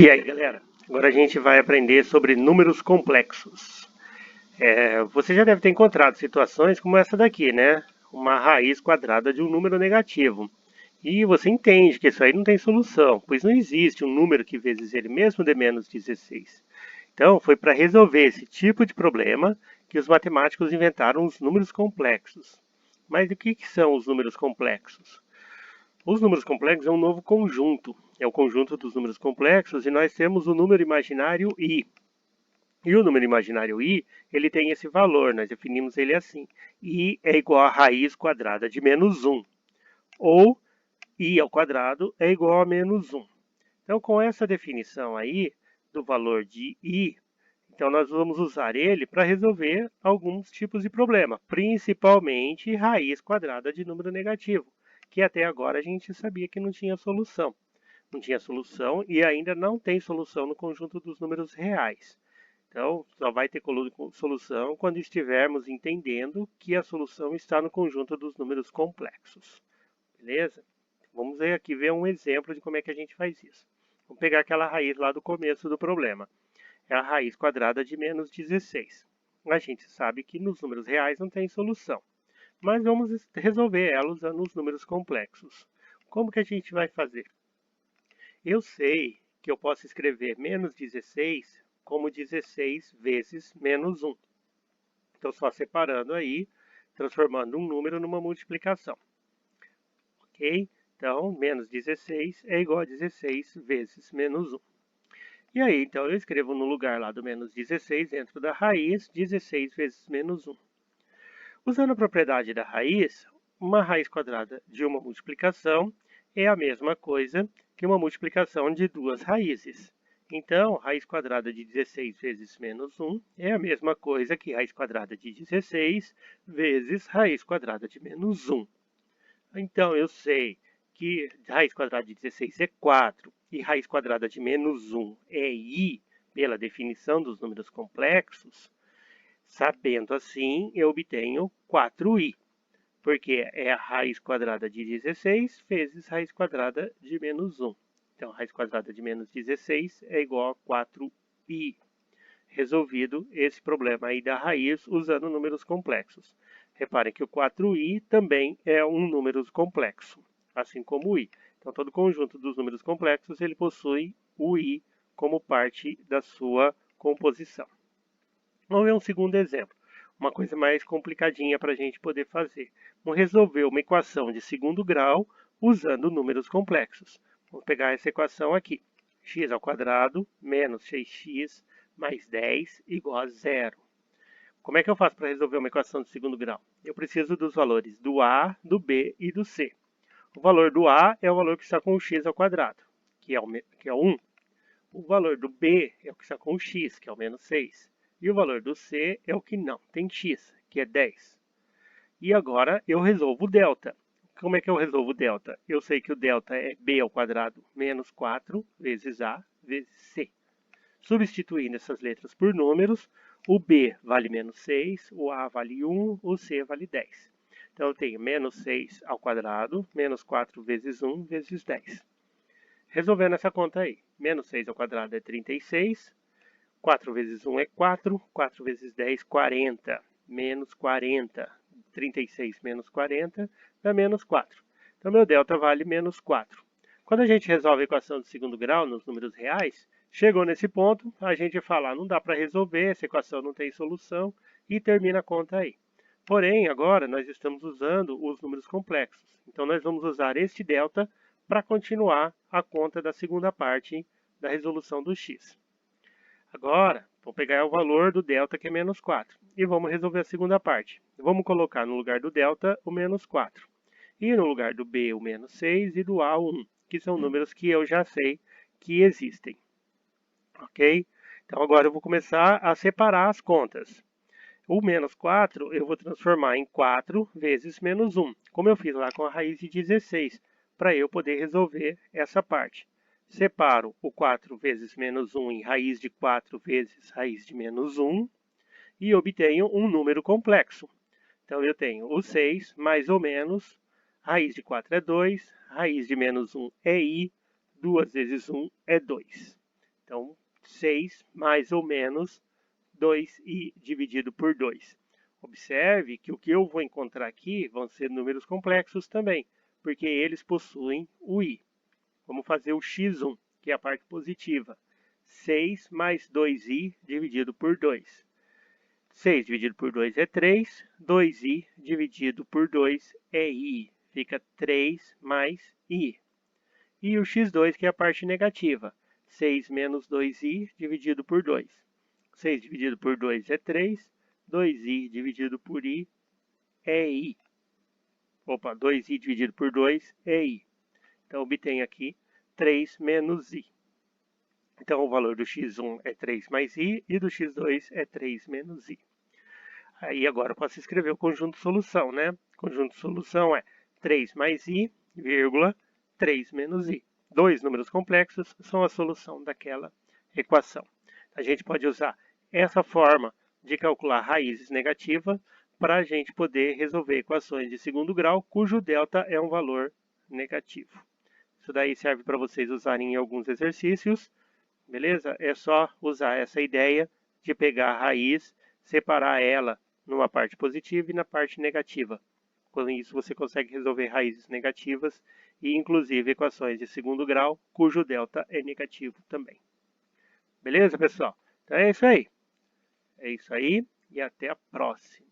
E aí, galera? Agora a gente vai aprender sobre números complexos. Você já deve ter encontrado situações como essa daqui, né? Uma raiz quadrada de um número negativo. E você entende que isso aí não tem solução, pois não existe um número que vezes ele mesmo dê menos 16. Então, foi para resolver esse tipo de problema que os matemáticos inventaram os números complexos. Mas o que são os números complexos? Os números complexos é um novo conjunto. É o conjunto dos números complexos e nós temos o número imaginário i. E o número imaginário i, ele tem esse valor, nós definimos ele assim. I é igual a raiz quadrada de menos 1. Ou i ao quadrado é igual a menos 1. Então, com essa definição aí do valor de i, então nós vamos usar ele para resolver alguns tipos de problema, principalmente raiz quadrada de número negativo, que até agora a gente sabia que não tinha solução. Não tinha solução e ainda não tem solução no conjunto dos números reais. Então, só vai ter solução quando estivermos entendendo que a solução está no conjunto dos números complexos. Beleza? Vamos ver um exemplo de como é que a gente faz isso. Vamos pegar aquela raiz lá do começo do problema. É a raiz quadrada de menos 16. A gente sabe que nos números reais não tem solução, mas vamos resolver ela usando os números complexos. Como que a gente vai fazer? Eu sei que eu posso escrever menos 16 como 16 vezes menos 1. Então, só separando aí, transformando um número numa multiplicação. Ok? Então, menos 16 é igual a 16 vezes menos 1. E aí, então, eu escrevo no lugar lá do menos 16, dentro da raiz, 16 vezes menos 1. Usando a propriedade da raiz, uma raiz quadrada de uma multiplicação é a mesma coisa que uma multiplicação de duas raízes. Então, raiz quadrada de 16 vezes menos 1 é a mesma coisa que raiz quadrada de 16 vezes raiz quadrada de menos 1. Então, eu sei que raiz quadrada de 16 é 4 e raiz quadrada de menos 1 é i, pela definição dos números complexos. Sabendo assim, eu obtenho 4i, porque é a raiz quadrada de 16 vezes raiz quadrada de menos 1. Então, raiz quadrada de menos 16 é igual a 4i. Resolvido esse problema aí da raiz usando números complexos. Reparem que o 4i também é um número complexo, assim como o i. Então, todo conjunto dos números complexos ele possui o i como parte da sua composição. Vamos ver um segundo exemplo, uma coisa mais complicadinha para a gente poder fazer. Vamos resolver uma equação de segundo grau usando números complexos. Vamos pegar essa equação aqui. X ao quadrado menos 6x mais 10 igual a zero. Como é que eu faço para resolver uma equação de segundo grau? Eu preciso dos valores do a, do b e do c. O valor do a é o valor que está com o x ao quadrado, que é o 1. O valor do b é o que está com o x, que é o menos 6. E o valor do c é o que não tem x, que é 10. E agora eu resolvo o delta. Como é que eu resolvo o delta? Eu sei que o delta é b ao quadrado menos 4 vezes a vezes c. Substituindo essas letras por números, o b vale menos 6, o a vale 1, o c vale 10. Então eu tenho menos 6 ao quadrado, menos 4 vezes 1 vezes 10. Resolvendo essa conta aí, menos 6 ao quadrado é 36, 4 vezes 1 é 4, 4 vezes 10, 40, menos 40, 36 menos 40 dá menos 4. Então, meu delta vale menos 4. Quando a gente resolve a equação de segundo grau nos números reais, chegou nesse ponto, a gente fala, não dá para resolver, essa equação não tem solução, e termina a conta aí. Porém, agora nós estamos usando os números complexos. Então, nós vamos usar este delta para continuar a conta da segunda parte da resolução do x. Agora, vou pegar o valor do delta, que é menos 4, e vamos resolver a segunda parte. Vamos colocar no lugar do delta o menos 4, e no lugar do b o menos 6 e do a o 1, que são números que eu já sei que existem. Ok? Então agora eu vou começar a separar as contas. O menos 4 eu vou transformar em 4 vezes menos 1, como eu fiz lá com a raiz de 16, para eu poder resolver essa parte. Separo o 4 vezes menos 1 em raiz de 4 vezes raiz de menos 1 e obtenho um número complexo. Então eu tenho o 6 mais ou menos, raiz de 4 é 2, raiz de menos 1 é i, 2 vezes 1 é 2. 6 mais ou menos 2i dividido por 2. Observe que o que eu vou encontrar aqui vão ser números complexos também, porque eles possuem o i. Vamos fazer o x1, que é a parte positiva. 6 mais 2i dividido por 2. 6 dividido por 2 é 3, 2i dividido por 2 é i. Fica 3 mais i. E o x2, que é a parte negativa. 6 menos 2i dividido por 2. 6 dividido por 2 é 3, 2i dividido por i é i. Opa, 2i dividido por 2 é i. Então, obtenho aqui 3 menos i. Então, o valor do x1 é 3 mais i e do x2 é 3 menos i. Aí, agora, eu posso escrever o conjunto de solução, né? O conjunto de solução é 3 mais i, vírgula, 3 menos i. Dois números complexos são a solução daquela equação. A gente pode usar essa forma de calcular raízes negativas para a gente poder resolver equações de segundo grau, cujo delta é um valor negativo. Isso daí serve para vocês usarem em alguns exercícios, beleza? É só usar essa ideia de pegar a raiz, separar ela numa parte positiva e na parte negativa. Com isso você consegue resolver raízes negativas e inclusive equações de segundo grau, cujo delta é negativo também. Beleza, pessoal? Então é isso aí. É isso aí e até a próxima.